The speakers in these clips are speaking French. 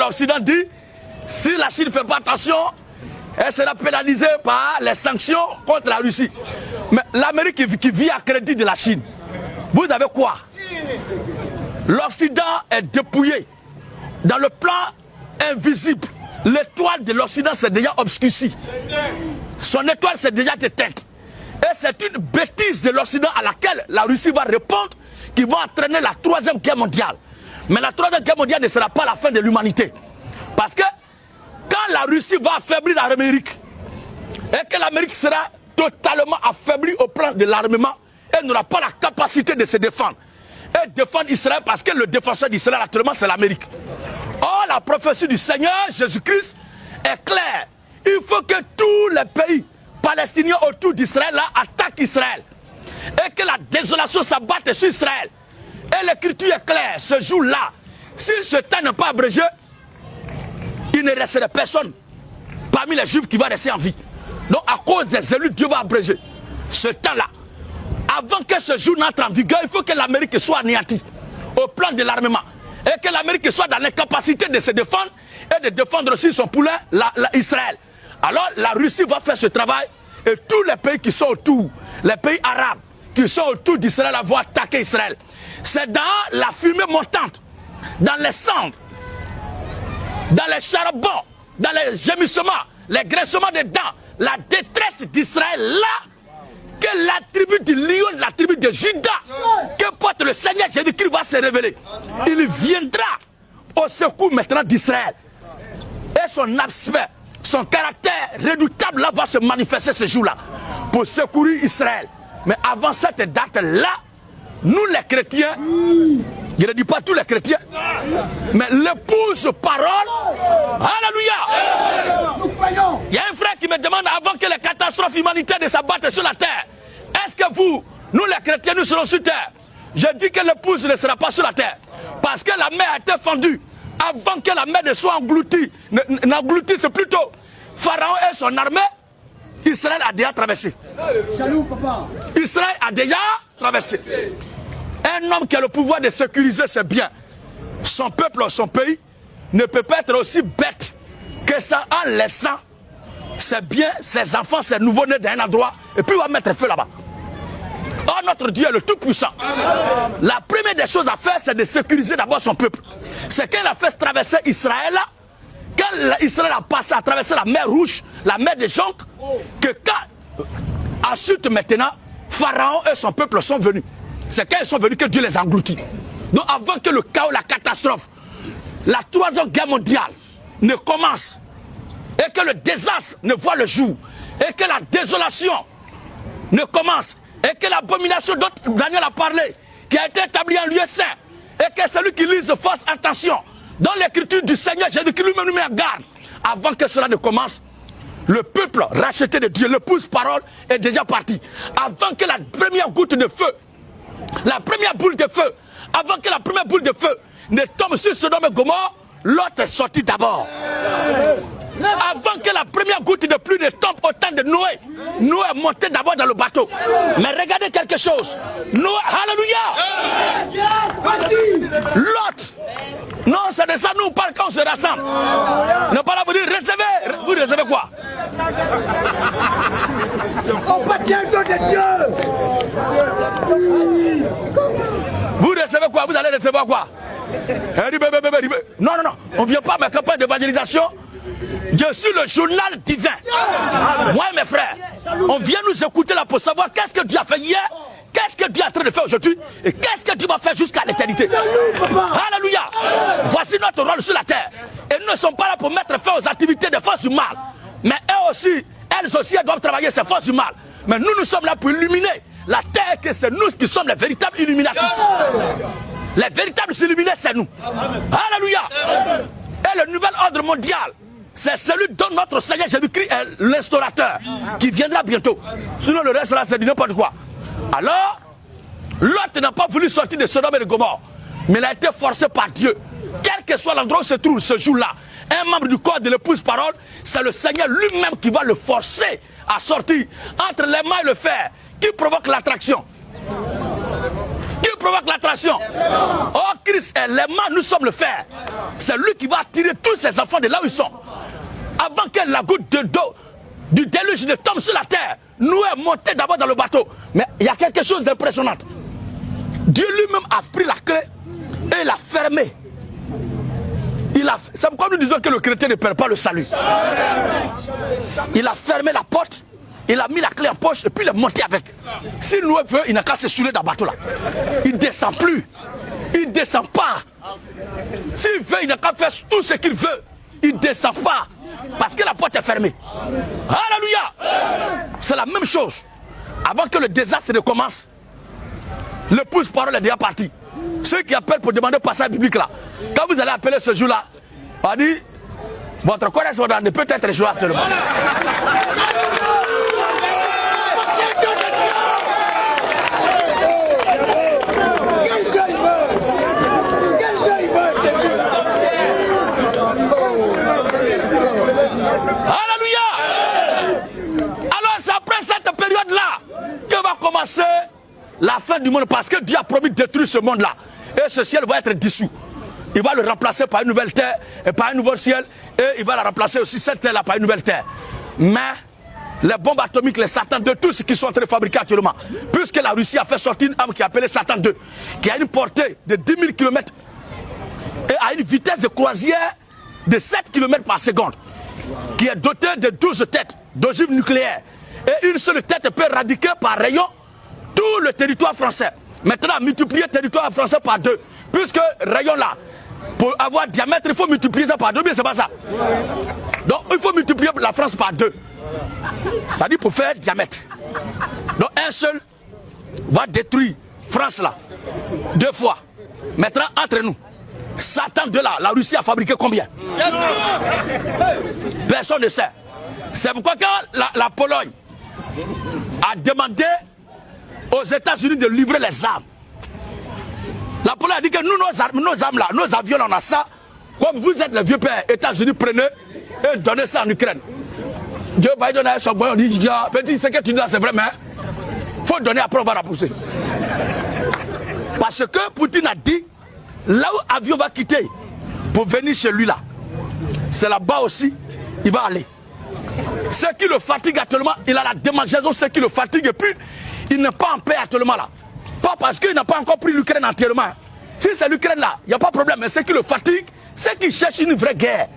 l'Occident dit, si la Chine ne fait pas attention, elle sera pénalisée par les sanctions contre la Russie. Mais l'Amérique qui vit à crédit de la Chine, vous avez quoi? L'Occident est dépouillé. Dans le plan invisible, l'étoile de l'Occident s'est déjà obscurcie. Son étoile s'est déjà éteinte. Et c'est une bêtise de l'Occident à laquelle la Russie va répondre qui va entraîner la troisième guerre mondiale. Mais la troisième guerre mondiale ne sera pas la fin de l'humanité. Parce que quand la Russie va affaiblir l'Amérique et que l'Amérique sera totalement affaiblie au plan de l'armement, elle n'aura pas la capacité de se défendre. Et défendre Israël parce que le défenseur d'Israël actuellement c'est l'Amérique. Or la prophétie du Seigneur Jésus-Christ est claire. Il faut que tous les pays palestiniens autour d'Israël attaquent Israël. Et que la désolation s'abatte sur Israël. Et l'écriture est claire, ce jour-là, si ce temps n'est pas abrégé, il ne resterait personne parmi les Juifs qui va rester en vie. Donc à cause des élus, Dieu va abréger ce temps-là. Avant que ce jour n'entre en vigueur, il faut que l'Amérique soit anéantie au plan de l'armement. Et que l'Amérique soit dans l'incapacité de se défendre et de défendre aussi son poulain, Israël. Alors la Russie va faire ce travail et tous les pays qui sont autour, les pays arabes qui sont autour d'Israël vont attaquer Israël. C'est dans la fumée montante, dans les cendres, dans les charbons, dans les gémissements, les graissements des dents, la détresse d'Israël là, que la tribu du lion, la tribu de Juda, que porte le Seigneur Jésus-Christ va se révéler. Il viendra au secours maintenant d'Israël. Et son aspect, son caractère redoutable là va se manifester ce jour-là pour secourir Israël. Mais avant cette date-là, nous les chrétiens, je ne dis pas tous les chrétiens, mais l'épouse parole, alléluia. Il y a un frère qui me demande avant que les catastrophes humanitaires ne s'abattent sur la terre, est-ce que vous, nous les chrétiens, nous serons sur terre? Je dis que l'épouse ne sera pas sur la terre, parce que la mer a été fendue. Avant que la mer ne soit engloutie, n'engloutisse plutôt Pharaon et son armée, Israël a déjà traversé. Israël a déjà traversé. Un homme qui a le pouvoir de sécuriser ses biens, son peuple, son pays, ne peut pas être aussi bête que ça en laissant ses biens, ses enfants, ses nouveau-nés dans un endroit et puis il va mettre feu là-bas. Or notre Dieu est le Tout-Puissant. La première des choses à faire, c'est de sécuriser d'abord son peuple. C'est quand il a fait traverser Israël là, quand Israël a passé à traverser la mer Rouge, la mer des Jonques, que quand, ensuite maintenant, Pharaon et son peuple sont venus. C'est quand ils sont venus que Dieu les a engloutis. Donc avant que le chaos, la catastrophe, la troisième guerre mondiale ne commence, et que le désastre ne voit le jour, et que la désolation ne commence, et que l'abomination dont Daniel a parlé, qui a été établie en lieu saint, et que celui qui lise fasse attention dans l'écriture du Seigneur Jésus-Christ lui-même nous met en garde. Avant que cela ne commence, le peuple racheté de Dieu, l'épouse parole, est déjà parti. Avant que la première goutte de feu, la première boule de feu, avant que la première boule de feu ne tombe sur Sodome et Gomorrhe, l'autre est sorti d'abord. Avant que la première goutte de pluie ne tombe au temps de Noé, Noé est monté d'abord dans le bateau. Mais regardez quelque chose. Noé, alléluia. L'autre, non, c'est de ça nous parle quand on se rassemble. Ne pas là vous dire recevez. Vous recevez quoi? On bâtit un don de Dieu. Vous recevez quoi? Vous allez recevoir quoi? Non, non, non. On ne vient pas à ma campagne d'évangélisation. Je suis le journal divin. Moi et mes frères, on vient nous écouter là pour savoir qu'est-ce que Dieu a fait hier, qu'est-ce que Dieu est en train de faire aujourd'hui et qu'est-ce que Dieu va faire jusqu'à l'éternité. Alléluia. Voici notre rôle sur la terre. Et nous ne sommes pas là pour mettre fin aux activités des forces du mal. Mais elles aussi, elles doivent travailler ces forces du mal. Mais nous, nous sommes là pour illuminer la terre, que c'est nous qui sommes les véritables illuminateurs. Les véritables illuminés, c'est nous. Alléluia. Et le nouvel ordre mondial, c'est celui dont notre Seigneur Jésus-Christ est l'instaurateur, qui viendra bientôt. Sinon le reste là c'est du n'importe quoi. Alors, Lot n'a pas voulu sortir de Sodome et de Gomorrhe, mais il a été forcé par Dieu. Quel que soit l'endroit où se trouve ce jour-là, un membre du corps de l'épouse parole, c'est le Seigneur lui-même qui va le forcer à sortir entre les mains et le fer, qui provoque l'attraction. Qui provoque l'attraction. Oh, Christ est l'aimant, nous sommes le fer. C'est lui qui va attirer tous ses enfants de là où ils sont. Avant que la goutte d'eau du déluge ne tombe sur la terre, nous est monté d'abord dans le bateau. Mais il y a quelque chose d'impressionnant. Dieu lui-même a pris la clé et l'a fermé. C'est pourquoi nous disons que le chrétien ne perd pas le salut. Il a fermé la porte, il a mis la clé en poche et puis il est monté avec. Si Noé veut, il n'a qu'à se saouler dans le bateau là. Il ne descend plus. Il ne descend pas. S'il veut, il n'a qu'à faire tout ce qu'il veut. Il ne descend pas. Parce que la porte est fermée. Alléluia. C'est la même chose. Avant que le désastre ne commence, le pouce-parole est déjà parti. Ceux qui appellent pour demander le passage biblique là, quand vous allez appeler ce jour-là, on dit, votre correspondant ne peut être échoué actuellement. Alléluia. Alors c'est après cette période-là que va commencer la fin du monde, parce que Dieu a promis de détruire ce monde-là. Et ce ciel va être dissous. Il va le remplacer par une nouvelle terre et par un nouveau ciel. Et il va la remplacer aussi, cette terre-là, par une nouvelle terre. Mais les bombes atomiques, les Satan 2, tout ce qu'ils sont en train de fabriquer actuellement, puisque la Russie a fait sortir une arme qui est appelée Satan 2, qui a une portée de 10 000 km et a une vitesse de croisière de 7 km par seconde, qui est dotée de 12 têtes d'ogives nucléaires. Et une seule tête peut éradiquer par rayon tout le territoire français. Maintenant, multiplier le territoire français par 2. Puisque rayon là, pour avoir diamètre, il faut multiplier ça par 2, mais c'est pas ça. Donc, il faut multiplier la France par 2. Ça dit pour faire diamètre. Donc, un seul va détruire France là, 2 fois. Maintenant, entre nous, Satan de là, la Russie a fabriqué combien? Personne ne sait. C'est pourquoi quand la Pologne a demandé aux États-Unis de livrer les armes, la Pologne a dit que nous, nos armes là, nos avions là, on a ça. Comme vous êtes le vieux père, États-Unis, prenez et donnez ça en Ukraine. Dieu Biden a son boy, on dit, petit, ce que tu dis là, c'est vrai, mais il faut donner, après on va la pousser. Parce que Poutine a dit, là où l'avion va quitter pour venir chez lui là, c'est là-bas aussi, il va aller. Ce qui le fatigue actuellement, il a la démangeaison, ce qui le fatigue, et puis il n'est pas en paix actuellement là. Pas parce qu'il n'a pas encore pris l'Ukraine entièrement. Si c'est l'Ukraine là, il n'y a pas de problème, mais ce qui le fatigue, c'est qu'il cherche une vraie guerre.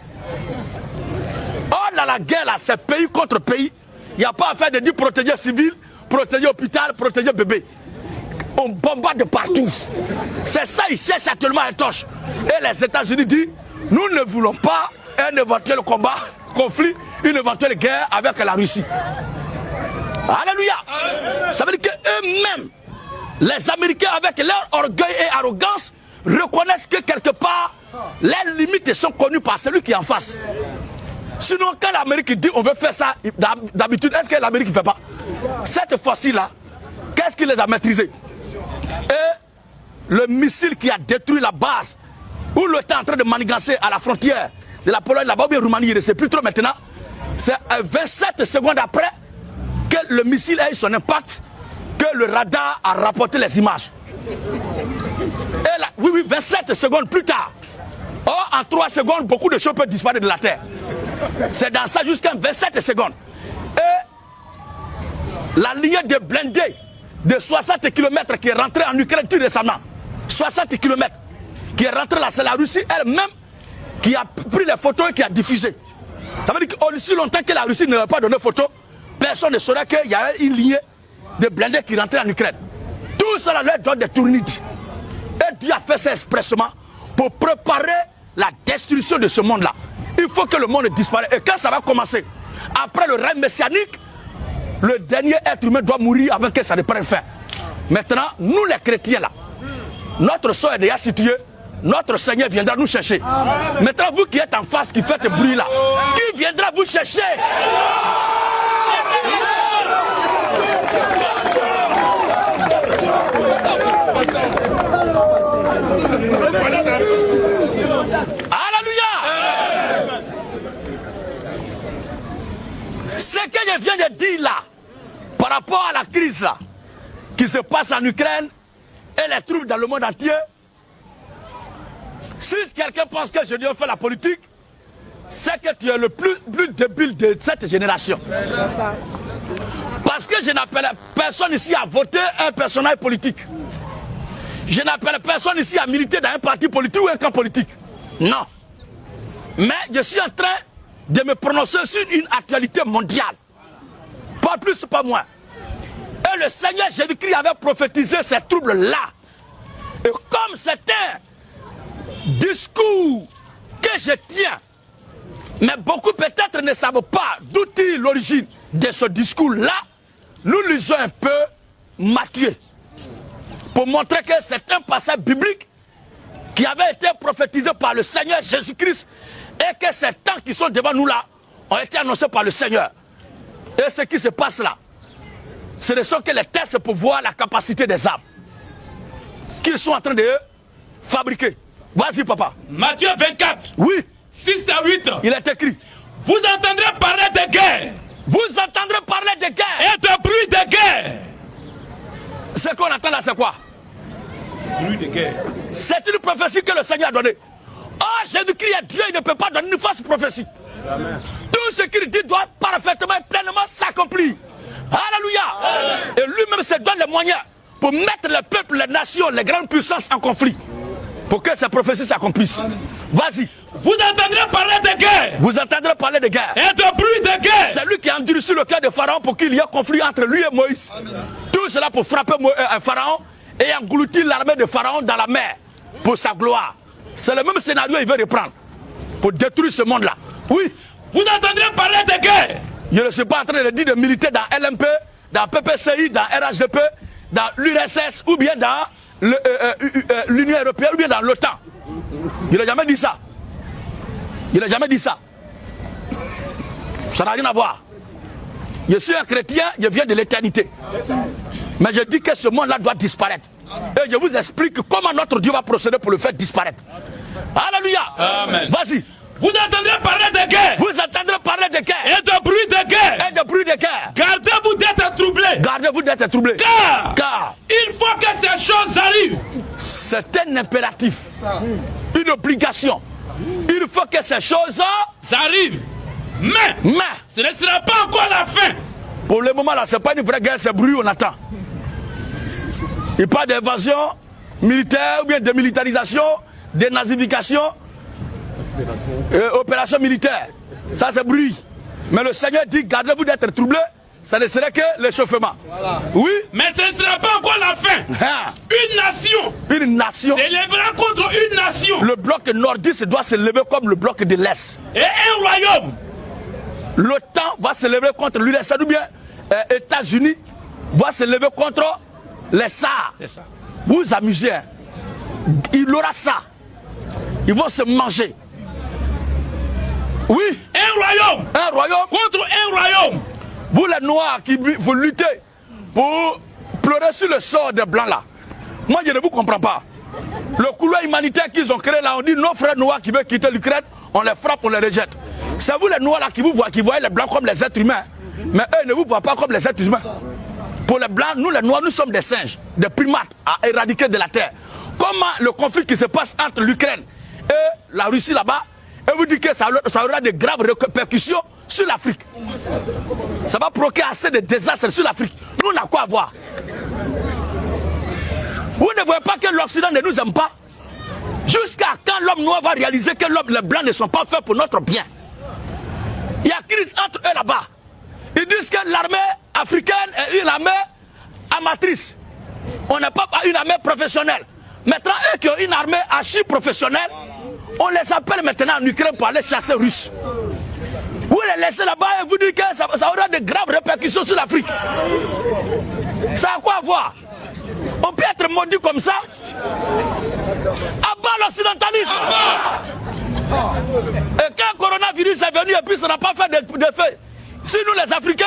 Or, dans la guerre là, c'est pays contre pays. Il n'y a pas à faire de dire protéger civil, protéger hôpital, protéger bébé. On bombarde de partout. C'est ça, ils cherchent actuellement un torche. Et les États-Unis disent, nous ne voulons pas un éventuel combat, conflit, une éventuelle guerre avec la Russie. Alléluia. Ça veut dire qu'eux-mêmes, les Américains, avec leur orgueil et arrogance, reconnaissent que quelque part, leurs limites sont connues par celui qui est en face. Sinon, quand l'Amérique dit on veut faire ça, d'habitude, est-ce que l'Amérique ne fait pas? Cette fois-ci là, qu'est-ce qui les a maîtrisés? Et le missile qui a détruit la base, où le temps est en train de manigancer à la frontière de la Pologne, là-bas, ou bien Roumanie, je ne sais plus trop maintenant, c'est 27 secondes après que le missile a eu son impact, que le radar a rapporté les images. Et là, oui, 27 secondes plus tard. Or, en 3 secondes, beaucoup de choses peuvent disparaître de la Terre. C'est dans ça jusqu'à 27 secondes. Et la ligne de blindés de 60 km qui est rentrée en Ukraine tout récemment, 60 km qui est rentrée là, c'est la Russie elle-même qui a pris les photos et qui a diffusé. Ça veut dire qu'aussi longtemps que la Russie ne va pas donner photo, personne ne saurait qu'il y a une ligne de blindés qui rentrait en Ukraine. Tout cela leur donne des tournites. Et Dieu a fait ça expressement pour préparer la destruction de ce monde-là. Il faut que le monde disparaisse. Et quand ça va commencer, après le règne messianique, le dernier être humain doit mourir avant que ça ne prenne fin. Maintenant, nous les chrétiens là, notre sort est déjà situé, notre Seigneur viendra nous chercher. Amen. Maintenant, vous qui êtes en face, qui faites bruit là, qui viendra vous chercher? Alléluia. Ce que je viens de dire là, par rapport à la crise là, qui se passe en Ukraine et les troubles dans le monde entier. Si quelqu'un pense que je dois faire la politique, c'est que tu es le plus débile de cette génération. Parce que je n'appelle personne ici à voter un personnage politique. Je n'appelle personne ici à militer dans un parti politique ou un camp politique. Non. Mais je suis en train de me prononcer sur une actualité mondiale. Pas plus, pas moins. Et le Seigneur Jésus-Christ avait prophétisé ces troubles-là. Et comme c'est un discours que je tiens, mais beaucoup peut-être ne savent pas d'où est l'origine de ce discours-là, nous lisons un peu Matthieu pour montrer que c'est un passage biblique qui avait été prophétisé par le Seigneur Jésus-Christ et que ces temps qui sont devant nous là ont été annoncés par le Seigneur. Et ce qui se passe là, ce ne sont que les tests pour voir la capacité des âmes qu'ils sont en train de fabriquer. Vas-y papa. Matthieu 24. Oui. 6 à 8. Il est écrit. Vous entendrez parler de guerre. Vous entendrez parler de guerre. Et de bruit de guerre. Ce qu'on entend là, c'est quoi? Bruit de guerre. C'est une prophétie que le Seigneur a donnée. Oh, Jésus-Christ est Dieu, il ne peut pas donner une fausse prophétie. Amen. Tout ce qu'il dit doit parfaitement et pleinement s'accomplir. Alléluia. Et lui-même se donne les moyens pour mettre le peuple, les nations, les grandes puissances en conflit. Pour que ces prophéties s'accomplissent. Vas-y. Vous entendrez parler de guerre. Vous entendrez parler de guerre. Et de bruit de guerre. C'est lui qui a endurci le cœur de Pharaon pour qu'il y ait conflit entre lui et Moïse. Amen. Tout cela pour frapper Pharaon et engloutir l'armée de Pharaon dans la mer pour sa gloire. C'est le même scénario qu'il veut reprendre pour détruire ce monde-là. Oui. Vous entendrez parler de guerre. Je ne suis pas en train de dire de militer dans LMP, dans PPCI, dans RHDP, dans l'URSS ou bien dans l'Union européenne ou bien dans l'OTAN. Il n'a jamais dit ça. Il n'a jamais dit ça. Ça n'a rien à voir. Je suis un chrétien, je viens de l'éternité. Mais je dis que ce monde-là doit disparaître. Et je vous explique comment notre Dieu va procéder pour le faire disparaître. Alléluia. Amen. Vas-y. Vous entendrez parler de guerre. Vous entendrez parler de guerre. Et de bruit de guerre. Et de bruit de guerre. Gardez-vous d'être troublés. Gardez-vous d'être troublés. Car il faut que ces choses arrivent. C'est un impératif. Une obligation. Il faut que ces choses arrivent. Mais ce ne sera pas encore la fin. Pour le moment là, ce n'est pas une vraie guerre, c'est bruit, on attend. Il parle d'invasion militaire ou bien de militarisation, dénazification, opération militaire. Ça c'est bruit. Mais le Seigneur dit, gardez-vous d'être troublés, ça ne serait que l'échauffement. Voilà. Oui. Mais ce ne sera pas encore la fin. Une nation s'élèvera contre une nation. Le bloc nordiste doit se lever comme le bloc de l'Est. Et un royaume. L'OTAN va se lever contre l'URSS ou bien États-Unis va se lever contre les SAR. Vous vous amusez. Hein? Il aura ça. Ils vont se manger. Oui. Un royaume contre un royaume. Vous les noirs qui vous luttez pour pleurer sur le sort des blancs là. Moi je ne vous comprends pas. Le couloir humanitaire qu'ils ont créé là, on dit nos frères noirs qui veulent quitter l'Ukraine, on les frappe, on les rejette. C'est vous les noirs là qui voyez les blancs comme les êtres humains. Mais eux ne vous voient pas comme les êtres humains. Pour les blancs, nous les noirs, nous sommes des singes, des primates à éradiquer de la terre. Comment le conflit qui se passe entre l'Ukraine et la Russie là-bas, et vous dites que ça aura de graves répercussions sur l'Afrique. Ça va provoquer assez de désastres sur l'Afrique. Nous, on a quoi à voir? Vous ne voyez pas que l'Occident ne nous aime pas? Jusqu'à quand l'homme noir va réaliser que les blancs ne sont pas faits pour notre bien? Il y a crise entre eux là-bas. Ils disent que l'armée africaine est une armée amatrice. On n'a pas une armée professionnelle. Maintenant, eux qui ont une armée archi-professionnelle, on les appelle maintenant en Ukraine pour aller chasser les Russes. Vous les laissez là-bas et vous dites que ça aura de graves répercussions sur l'Afrique. Ça a quoi à voir? On peut être maudit comme ça? Abat l'occidentalisme! Et quand le coronavirus est venu et puis ça n'a pas fait d'effet. Si nous les Africains,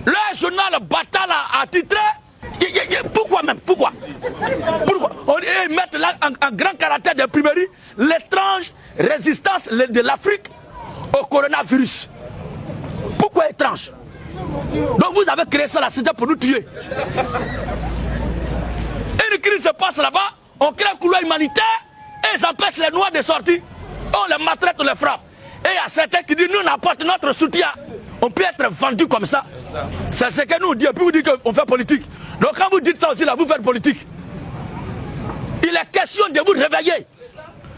le journal Batal a titré. Pourquoi même? Pourquoi? Ils mettent là en grand caractère d'imprimerie l'étrange résistance de l'Afrique au coronavirus. Pourquoi étrange? Donc vous avez créé ça là, c'était pour nous tuer. Une crise se passe là-bas, on crée un couloir humanitaire et ils empêchent les Noirs de sortir. On les maltraite, on les frappe. Et il y a certains qui disent, nous on apporte notre soutien. On peut être vendu comme ça. C'est ce que nous on dit, et puis vous dites qu'on fait politique. Donc quand vous dites ça aussi, là, vous faites politique. Il est question de vous réveiller.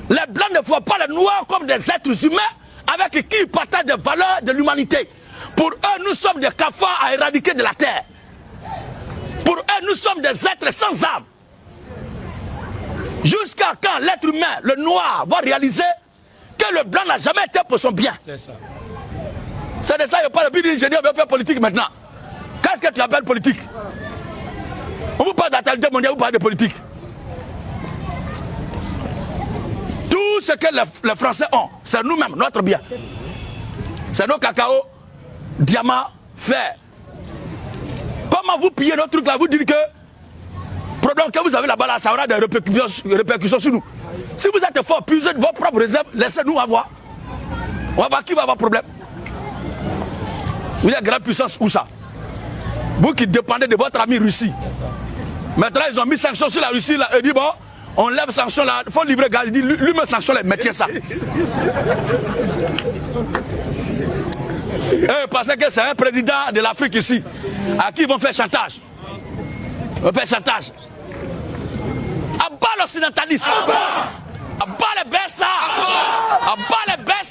Les Blancs ne voient pas les Noirs comme des êtres humains avec qui ils partagent des valeurs de l'humanité. Pour eux, nous sommes des cafards à éradiquer de la terre. Pour eux, nous sommes des êtres sans âme. Jusqu'à quand l'être humain, le noir, va réaliser que le blanc n'a jamais été pour son bien. C'est ça. C'est de ça qu'il parle. Puis l'ingénieur veut faire politique maintenant. Qu'est-ce que tu appelles politique? On vous parle d'atalité mondiale, vous parlez de politique. Tout ce que les Français ont, c'est nous-mêmes, notre bien. C'est nos cacao, diamants, fer. Comment vous pillez notre truc là, vous dites que le problème que vous avez là-bas, là, ça aura des répercussions sur nous. Si vous êtes fort, puisez de vos propres réserves, laissez-nous avoir. On va voir qui va avoir problème. Vous êtes grande puissance où ça? Vous qui dépendez de votre ami Russie. Maintenant, ils ont mis sanctions sur la Russie. Là, ils disent bon, on lève sanctions là, il faut livrer gaz. Il dit lui-même sanction, les mettez ça. Parce que c'est un président de l'Afrique ici, à qui ils vont faire chantage. Ils vont faire chantage. Abat l'occidentalisme. Abat les Bessa. Abat les Bessa.